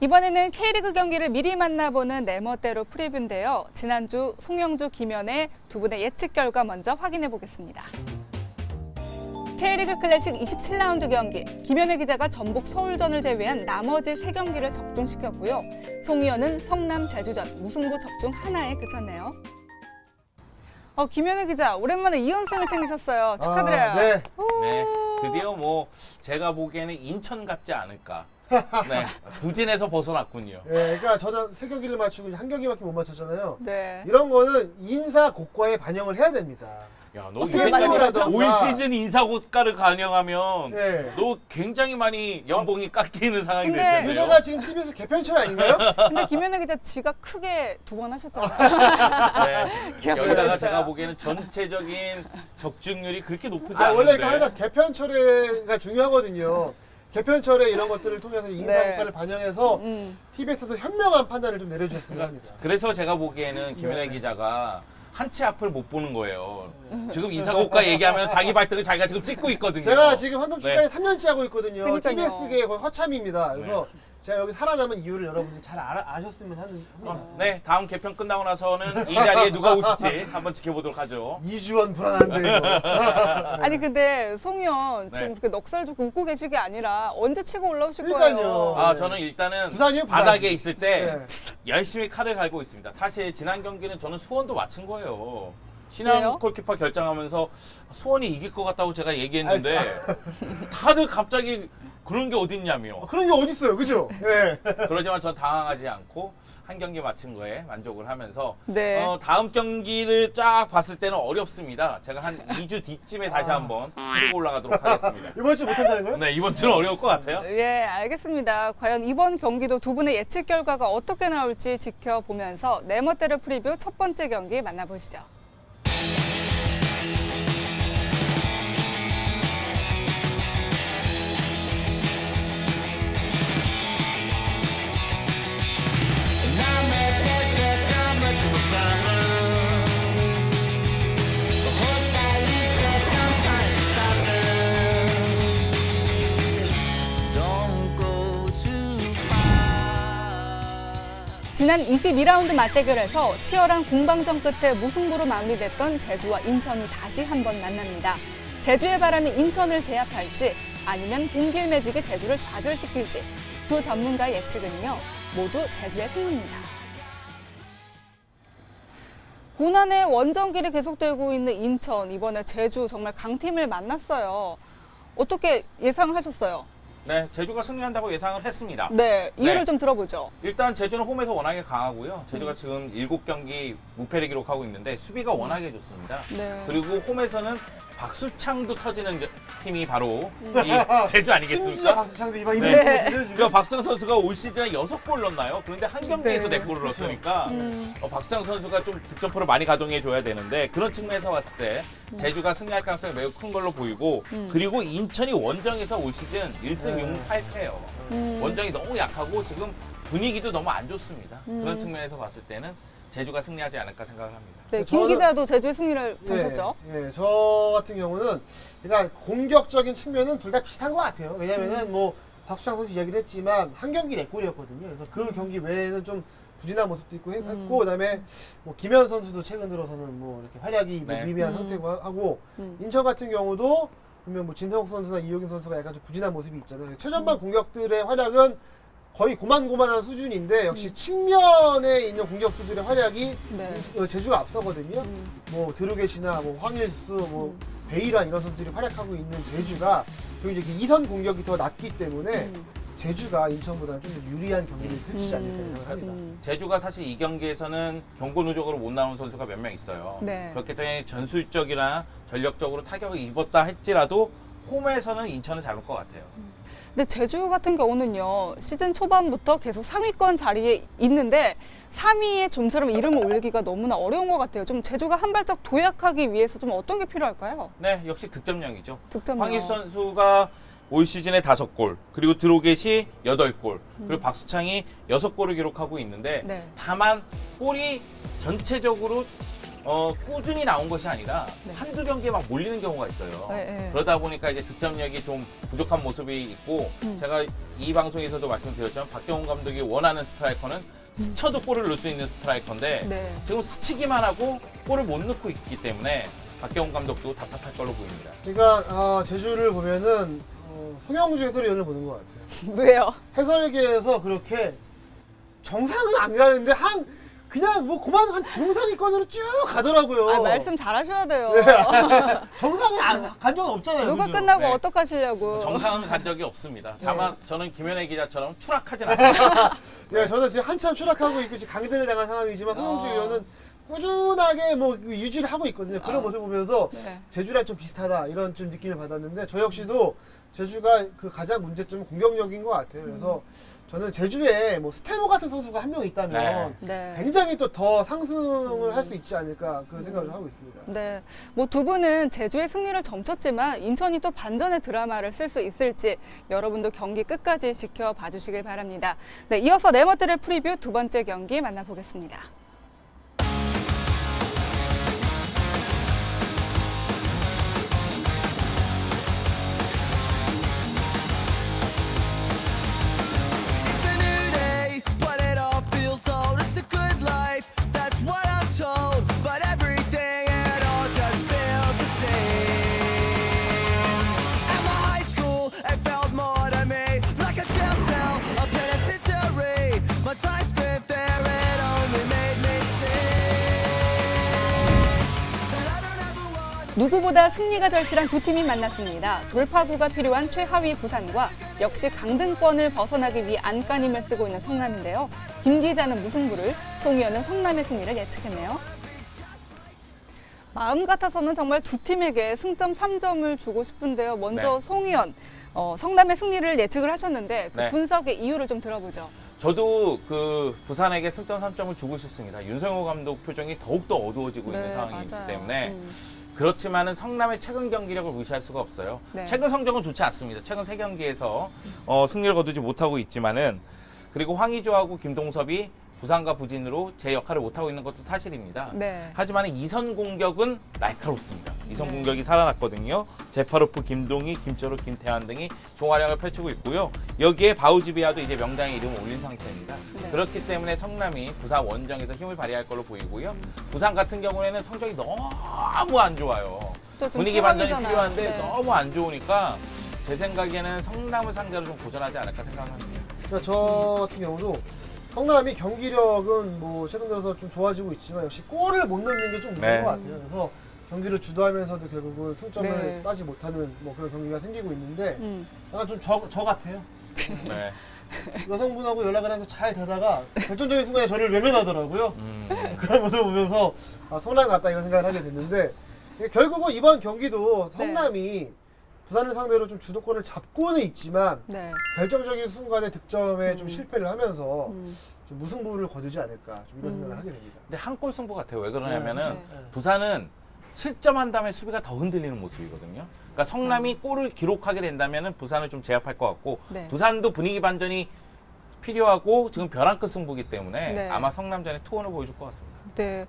이번에는 K리그 경기를 미리 만나보는 내 멋대로 프리뷰인데요. 지난주 송영주, 김현의 두 분의 예측 결과 먼저 확인해 보겠습니다. K리그 클래식 27라운드 경기, 김현의 기자가 전북 서울전을 제외한 나머지 3경기를 적중시켰고요. 송 의원은 성남 제주전, 무승부 적중 하나에 그쳤네요. 김현의 기자, 오랜만에 2연승을 챙기셨어요. 축하드려요. 네. 네, 드디어 뭐 제가 보기에는 인천 같지 않을까. 네, 부진에서 벗어났군요. 네, 그러니까 저는 3경기를 맞추고 한 경기밖에 못 맞췄잖아요. 네. 이런 거는 인사고과에 반영을 해야 됩니다. 야, 너 어떻게 여태까지 반영을 올 하던가. 시즌 인사고가를 반영하면 네. 너 굉장히 많이 연봉이 깎이는 상황이 될 근데 텐데요. 의사가 지금 TV에서 개편철 아닌가요? 근데 김현의 기자 지각 크게 2번 하셨잖아요. 네, 기억나요. 여기다가 제가 보기에는 전체적인 적중률이 그렇게 높지 원래 않은데. 항상 개편철회가 중요하거든요. 개편철회 이런 것들을 통해서 인사고과를 반영해서 TBS에서 현명한 판단을 좀 내려주셨으면 합니다. 그래서 제가 보기에는 김연아 네. 기자가 한 치 앞을 못 보는 거예요. 지금 인사고가 얘기하면 자기 발등을 자기가 지금 찍고 있거든요. 제가 지금 한동 출간에 네. 3년째 하고 있거든요. 그러니까요. TBS계의 거의 허참입니다. 그래서 제가 여기 살아남은 이유를 여러분들이 잘 아셨으면 하는. 네, 다음 개편 끝나고 나서는 이 자리에 누가 오실지 한번 지켜보도록 하죠. 2주원 불안한데 이거. 아니 근데 송 의원 네. 지금 그렇게 넉살 좀 굶고 계실 게 아니라 언제 치고 올라오실 그러니까요. 거예요? 아, 저는 일단은 부산이요, 부산. 바닥에 있을 때 네. 열심히 칼을 갈고 있습니다. 사실 지난 경기는 저는 수원도 마친 거예요. 왜요? 신양 골키퍼 결정하면서 수원이 이길 것 같다고 제가 얘기했는데 다들 갑자기 그런 게 어딨냐며. 그런 게 어딨어요, 그죠? 네. 그러지만 전 당황하지 않고 한 경기 마친 거에 만족을 하면서 네. 다음 경기를 쫙 봤을 때는 어렵습니다. 제가 한 2주 뒤쯤에 다시 한번 치고 올라가도록 하겠습니다. 이번 주 못한다는 거예요? 네, 이번 주는 어려울 것 같아요. 예, 알겠습니다. 과연 이번 경기도 두 분의 예측 결과가 어떻게 나올지 지켜보면서 내 멋대로 프리뷰 첫 번째 경기 만나보시죠. 지난 22라운드 맞대결에서 치열한 공방전 끝에 무승부로 마무리됐던 제주와 인천이 다시 한번 만납니다. 제주의 바람이 인천을 제압할지 아니면 공길 매직이 제주를 좌절시킬지 두 전문가의 예측은요 모두 제주의 승리입니다. 고난의 원정길이 계속되고 있는 인천, 이번에 제주 정말 강팀을 만났어요. 어떻게 예상하셨어요? 네, 제주가 승리한다고 예상을 했습니다. 네, 이유를 네. 좀 들어보죠. 일단 제주는 홈에서 워낙에 강하고요. 제주가 지금 7경기 무패를 기록하고 있는데 수비가 워낙에 좋습니다. 네. 그리고 홈에서는 박수창도 터지는 팀이 바로 이 제주 심지어 아니겠습니까? 박수창도 이번 네. 이벤트 지금. 그러니까 박수창 선수가 올 시즌에 6골 넣었나요? 그런데 한 경기에서 네, 4골을 그렇죠. 넣었으니까 박수창 선수가 좀 득점포를 많이 가동해 줘야 되는데 그런 측면에서 봤을 때 제주가 승리할 가능성이 매우 큰 걸로 보이고 그리고 인천이 원정에서 올 시즌 1승 네. 6무 8패예요. 원정이 너무 약하고 지금 분위기도 너무 안 좋습니다. 그런 측면에서 봤을 때는 제주가 승리하지 않을까 생각을 합니다. 네, 김 저는- 기자도 제주의 승리를 점쳤죠. 예, 저 같은 경우는 일단 공격적인 측면은 둘 다 비슷한 것 같아요. 왜냐면은 뭐 박수창 선수 이야기를 했지만 한 경기 4골이었거든요. 그래서 그 경기 외에는 좀 부진한 모습도 있고 했고 그다음에 뭐 김현 선수도 최근 들어서는 뭐 이렇게 활약이 뭐 네. 미미한 상태고 하고 인천 같은 경우도 분명 뭐 진성욱 선수나 이호균 선수가 약간 좀 부진한 모습이 있잖아요. 최전방 공격들의 활약은 거의 고만고만한 수준인데 역시 측면에 있는 공격수들의 활약이 네. 제주가 앞서거든요. 뭐 드루게시나 뭐 황일수, 뭐 베이란 이런 선수들이 활약하고 있는 제주가 그리고 이제 이선 공격이 더 낮기 때문에 제주가 인천보다는 좀 더 유리한 경기를 펼치지 않을까 생각을 합니다. 제주가 사실 이 경기에서는 경고 누적으로 못 나온 선수가 몇 명 있어요. 네. 그렇기 때문에 전술적이나 전력적으로 타격을 입었다 할지라도 홈에서는 인천은 잡을 것 같아요. 근데 제주 같은 경우는요 시즌 초반부터 계속 상위권 자리에 있는데 3위에 좀처럼 이름을 올리기가 너무나 어려운 것 같아요. 좀 제주가 한 발짝 도약하기 위해서 좀 어떤 게 필요할까요? 네, 역시 득점력이죠. 득점력. 황희 선수가 올 시즌에 5골, 그리고 드로겟이 8골, 그리고 박수창이 6골을 기록하고 있는데 네. 다만 골이 전체적으로 꾸준히 나온 것이 아니라 네. 한두 경기에 막 몰리는 경우가 있어요. 네, 네. 그러다 보니까 이제 득점력이 좀 부족한 모습이 있고 제가 이 방송에서도 말씀드렸지만 박경훈 감독이 원하는 스트라이커는 스쳐도 골을 넣을 수 있는 스트라이커인데 네. 지금 스치기만 하고 골을 못 넣고 있기 때문에 박경훈 감독도 답답할 걸로 보입니다. 그러니까 제주를 보면은 송영주 해설위원을 보는 것 같아요. 왜요? 해설계에서 그렇게 정상은 안 가는데 그냥 뭐 그만 한 중상위권으로 쭉 가더라고요. 아, 말씀 잘하셔야 돼요. 네. 정상은 간 적은 없잖아요. 누가 그죠? 끝나고 네. 어떡하시려고. 정상은 간 적이 없습니다. 네. 다만 저는 김현애 기자처럼 추락하진 않습니다. 네, 저는 지금 한참 추락하고 있고 지금 강등을 당한 상황이지만 송영주 어. 위원은 꾸준하게 뭐 유지를 하고 있거든요. 그런 모습을 보면서 네. 제주랑 좀 비슷하다 이런 좀 느낌을 받았는데 저 역시도 제주가 그 가장 문제점은 공격력인 것 같아요. 그래서 저는 제주에 뭐 스테모 같은 선수가 한 명 있다면 네. 굉장히 또 더 상승을 할 수 있지 않을까 그런 생각을 좀 하고 있습니다. 네, 뭐 두 분은 제주의 승리를 점쳤지만 인천이 또 반전의 드라마를 쓸 수 있을지 여러분도 경기 끝까지 지켜봐 주시길 바랍니다. 네, 이어서 네머들의 프리뷰 두 번째 경기 만나보겠습니다. It's a new day, but it all feels old. It's a good life, that's what I'm told. But everything, it all just feels the same. At my high school, it felt more to me like a jail cell, a penitentiary. My time spent there, it only made me sing. That I don't ever want. 누구보다 승리가 절실한 두 팀이 만났습니다. 돌파구가 필요한 최하위 부산과 역시 강등권을 벗어나기 위해 안간힘을 쓰고 있는 성남인데요. 김 기자는 무승부를, 송 의원은 성남의 승리를 예측했네요. 마음 같아서는 정말 두 팀에게 승점 3점을 주고 싶은데요. 먼저 네. 송 의원, 성남의 승리를 예측을 하셨는데 그 네. 분석의 이유를 좀 들어보죠. 저도 그 부산에게 승점 3점을 주고 싶습니다. 윤성호 감독 표정이 더욱더 어두워지고 있는 네, 상황이기 맞아요. 때문에 그렇지만은 성남의 최근 경기력을 무시할 수가 없어요. 네. 최근 성적은 좋지 않습니다. 최근 3경기에서 승리를 거두지 못하고 있지만은 그리고 황의조하고 김동섭이 부산과 부진으로 제 역할을 못하고 있는 것도 사실입니다. 네. 하지만 이선 공격은 날카롭습니다. 이선 네. 공격이 살아났거든요. 제파로프, 김동희, 김철우, 김태환 등이 종활약을 펼치고 있고요. 여기에 바우지비아도 이제 명단에 이름을 올린 상태입니다. 네. 그렇기 때문에 성남이 부산 원정에서 힘을 발휘할 걸로 보이고요. 부산 같은 경우에는 성적이 너무 안 좋아요. 또 지금 분위기 반전이 최강이잖아요. 필요한데 네. 너무 안 좋으니까 제 생각에는 성남을 상대로 좀 고전하지 않을까 생각합니다. 그러니까 저 같은 경우도 성남이 경기력은 뭐 최근 들어서 좀 좋아지고 있지만 역시 골을 못 넣는 게 좀 문제인 네. 것 같아요. 그래서 경기를 주도하면서도 결국은 승점을 네. 따지 못하는 뭐 그런 경기가 생기고 있는데 음. 약간 좀 저 같아요. 네. 여성분하고 연락을 하면서 잘 되다가 결정적인 순간에 저를 외면하더라고요. 그런 모습을 보면서 성남 같다 이런 생각을 하게 됐는데 결국은 이번 경기도 성남이 부산을 상대로 좀 주도권을 잡고는 있지만 네. 결정적인 순간에 득점에 좀 실패를 하면서 음. 좀 무승부를 거두지 않을까 좀 이런 생각을 하게 됩니다. 근데 한 골 승부 같아요. 왜 그러냐면은 네. 부산은 실점한 다음에 수비가 더 흔들리는 모습이거든요. 그러니까 성남이 골을 기록하게 된다면은 부산을 좀 제압할 것 같고 네. 부산도 분위기 반전이 필요하고 지금 벼랑 끝 승부기 때문에 네. 아마 성남전에 투혼을 보여줄 것 같습니다. 네.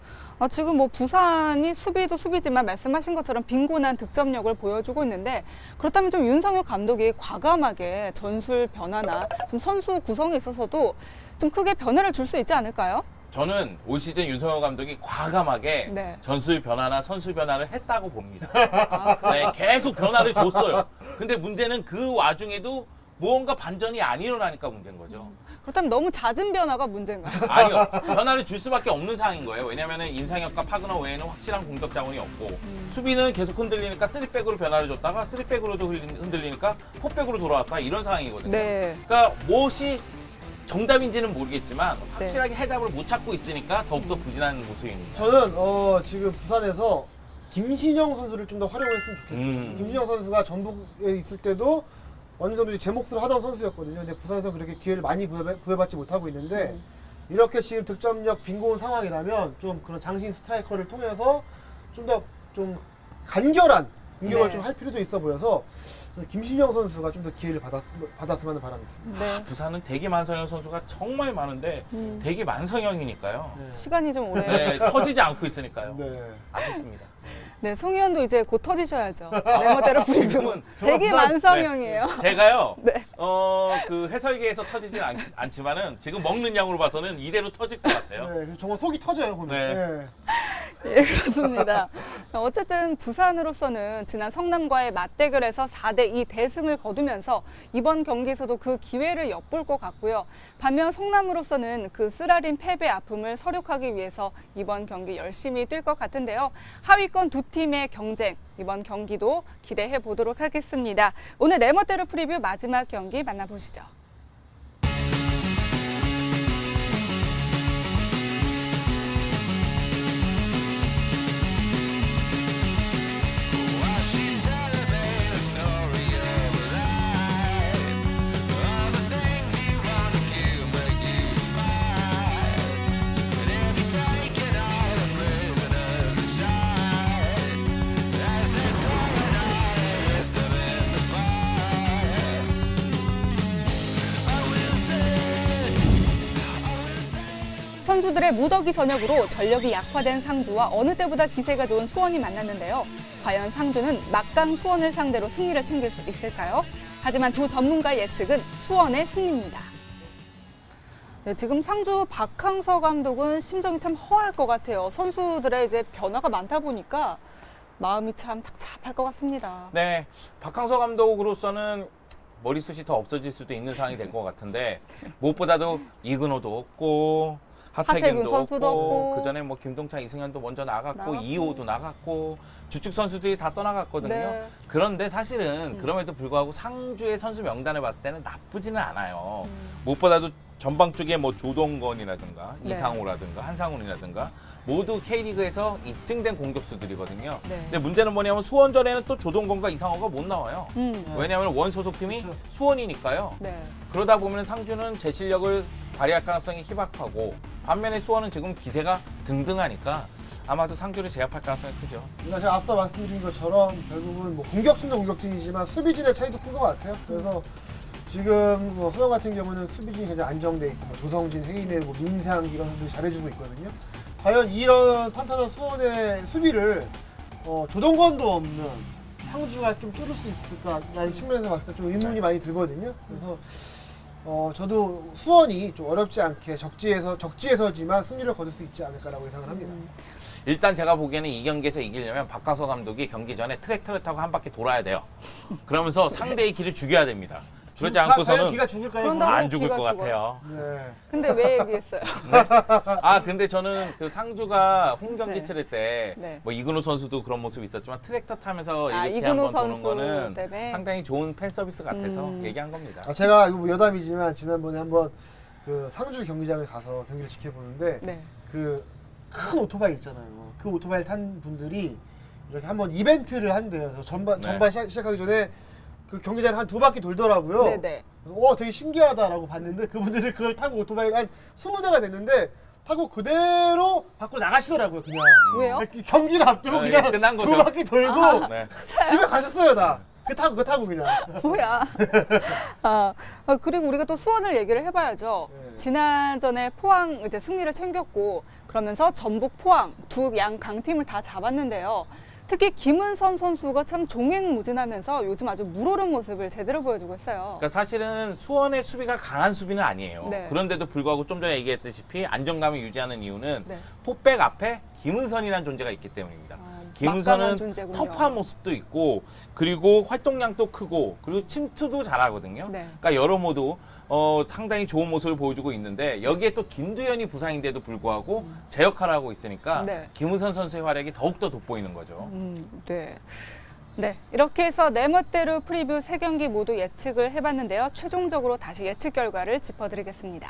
지금 뭐 부산이 수비도 수비지만 말씀하신 것처럼 빈곤한 득점력을 보여주고 있는데 그렇다면 좀 윤성효 감독이 과감하게 전술 변화나 좀 선수 구성에 있어서도 좀 크게 변화를 줄 수 있지 않을까요? 저는 올 시즌 윤성호 감독이 과감하게 네. 전술 변화나 선수 변화를 했다고 봅니다. 아, 네, 계속 변화를 줬어요. 근데 문제는 그 와중에도 무언가 반전이 안 일어나니까 문제인 거죠. 그렇다면 너무 잦은 변화가 문제인가요? 아니요. 변화를 줄 수밖에 없는 상황인 거예요. 왜냐면은 임상혁과 파그너 외에는 확실한 공격 자원이 없고 수비는 계속 흔들리니까 3백으로 변화를 줬다가 3백으로도 흔들리니까 4백으로 돌아왔다 이런 상황이거든요. 네. 그러니까 무엇이 정답인지는 모르겠지만 확실하게 해답을 못 찾고 있으니까 더욱더 부진한 모습입니다. 저는 지금 부산에서 김신영 선수를 좀 더 활용했으면 좋겠어요. 김신영 선수가 전북에 있을 때도 어느 정도 제 몫을 하던 선수였거든요. 근데 부산에서 그렇게 기회를 많이 부여받지 못하고 있는데 이렇게 지금 득점력 빈곤 상황이라면 좀 그런 장신 스트라이커를 통해서 좀 더 좀 간결한 공격을 네. 좀 할 필요도 있어 보여서 김신영 선수가 좀 더 기회를 받았으면 하는 바람이 있습니다. 네. 부산은 대기 만성형 선수가 정말 많은데 대기 만성형이니까요. 네. 시간이 좀 오래. 네, 터지지 않고 있으니까요. 네. 아쉽습니다. 네, 송희원도 이제 곧 터지셔야죠. 네모대로 프리뷰. 지금은 되게 정말- 만성형이에요. 제가요. 네. 그 해설계에서 터지진 않지만은 지금 먹는 양으로 봐서는 이대로 터질 것 같아요. 네, 그래서 정말 속이 터져요 보면. 네. 네. 예, 그렇습니다. 어쨌든 부산으로서는 지난 성남과의 맞대결에서 4대2 대승을 거두면서 이번 경기에서도 그 기회를 엿볼 것 같고요. 반면 성남으로서는 그 쓰라린 패배 아픔을 서력하기 위해서 이번 경기 열심히 뛸 것 같은데요. 하위권 두 팀의 경쟁, 이번 경기도 기대해 보도록 하겠습니다. 오늘 네 멋대로 프리뷰 마지막 경기 만나보시죠. 선수들의 무더기 전역으로 전력이 약화된 상주와 어느 때보다 기세가 좋은 수원이 만났는데요. 과연 상주는 막강 수원을 상대로 승리를 챙길 수 있을까요? 하지만 두 전문가의 예측은 수원의 승리입니다. 네, 지금 상주 박항서 감독은 심정이 참 허할 것 같아요. 선수들의 이제 변화가 많다 보니까 마음이 참 착잡할 것 같습니다. 네, 박항서 감독으로서는 머리숱이 더 없어질 수도 있는 상황이 될 것 같은데 무엇보다도 이근호도 없고 하태균 하태균도 선수도 없고. 그 전에 뭐 김동찬, 이승현도 먼저 나갔고 나갔고. 이호도 나갔고 주축 선수들이 다 떠나갔거든요. 네. 그런데 사실은 그럼에도 불구하고 상주의 선수 명단을 봤을 때는 나쁘지는 않아요. 무엇보다도 전방 쪽에 뭐 조동건이라든가 네. 이상호라든가 한상훈이라든가 모두 K리그에서 입증된 공격수들이거든요. 네. 근데 문제는 뭐냐면 수원전에는 또 조동건과 이상호가 못 나와요. 음. 왜냐하면 원 소속팀이 그렇죠. 수원이니까요. 네. 그러다 보면 상주는 제 실력을 발휘할 가능성이 희박하고 반면에 수원은 지금 기세가 등등하니까 아마도 상주를 제압할 가능성이 크죠. 그러니까 제가 앞서 말씀드린 것처럼 결국은 뭐 공격진도 공격진이지만 수비진의 차이도 큰 것 같아요. 그래서 지금 뭐 수원 같은 경우는 수비진이 굉장히 안정돼 있고 뭐 조성진, 해인의 뭐 민상 이런 선수들이 잘해주고 있거든요. 과연 이런 탄탄한 수원의 수비를 조동건도 없는 상주가 좀 뚫을 수 있을까라는 측면에서 봤을 때 좀 의문이 많이 들거든요. 그래서 저도 수원이 좀 어렵지 않게 적지에서지만 승리를 거둘 수 있지 않을까라고 예상을 합니다. 일단 제가 보기에는 이 경기에서 이기려면 박항서 감독이 경기 전에 트랙터를 타고 한 바퀴 돌아야 돼요. 그러면서 상대의 길을 죽여야 됩니다. 그렇지 과연 않고서는 기가 죽을까요? 그런다고 안 죽을 기가 것 죽어요. 같아요. 네. 근데 왜 얘기했어요? 근데 저는 그 상주가 홈 경기 네. 치를 때 네. 뭐 이근호 선수도 그런 모습이 있었지만 트랙터 타면서 이렇게 이근호 한번 도는 선수 거는 때문에? 상당히 좋은 팬 서비스 같아서 얘기한 겁니다. 제가 이거 여담이지만 지난번에 한번 그 상주 경기장을 가서 경기를 지켜보는데 네. 그 큰 오토바이 있잖아요. 그 오토바이를 탄 분들이 이렇게 한번 이벤트를 한대요. 그래서 전반 시작하기 전에 그 경기장을 한 2바퀴 돌더라고요. 네네. 그래서 되게 신기하다라고 봤는데 그분들이 그걸 타고 오토바이를 한 20대가 됐는데 타고 그대로 밖으로 나가시더라고요. 그냥 왜요? 경기를 앞두고 아, 그냥 끝난 거죠. 2바퀴 돌고 네. 집에 가셨어요. 다. 그거 타고 그냥. 뭐야? 그리고 우리가 또 수원을 얘기를 해봐야죠. 네. 지난전에 포항 이제 승리를 챙겼고 그러면서 전북, 포항 두 양 강팀을 다 잡았는데요. 특히 김은선 선수가 참 종횡무진하면서 요즘 아주 물오른 모습을 제대로 보여주고 있어요. 그러니까 사실은 수원의 수비가 강한 수비는 아니에요. 네. 그런데도 불구하고 좀 전에 얘기했다시피 안정감을 유지하는 이유는 네. 포백 앞에 김은선이라는 존재가 있기 때문입니다. 막강한 김은선은 존재군요. 터프한 모습도 있고 그리고 활동량도 크고 그리고 침투도 잘하거든요. 네. 그러니까 여러모로 상당히 좋은 모습을 보여주고 있는데 여기에 또 김두현이 부상인데도 불구하고 제 역할을 하고 있으니까 네. 김은선 선수의 활약이 더욱더 돋보이는 거죠. 네. 네, 이렇게 해서 네 멋대로 프리뷰 3경기 모두 예측을 해봤는데요. 최종적으로 다시 예측 결과를 짚어드리겠습니다.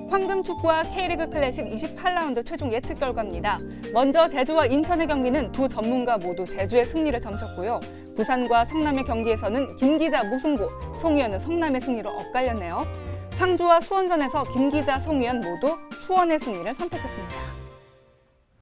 황금축구와 K리그 클래식 28라운드 최종 예측 결과입니다. 먼저 제주와 인천의 경기는 두 전문가 모두 제주의 승리를 점쳤고요. 부산과 성남의 경기에서는 김기자 무승부, 송희연은 성남의 승리로 엇갈렸네요. 상주와 수원전에서 김기자, 송희연 모두 수원의 승리를 선택했습니다.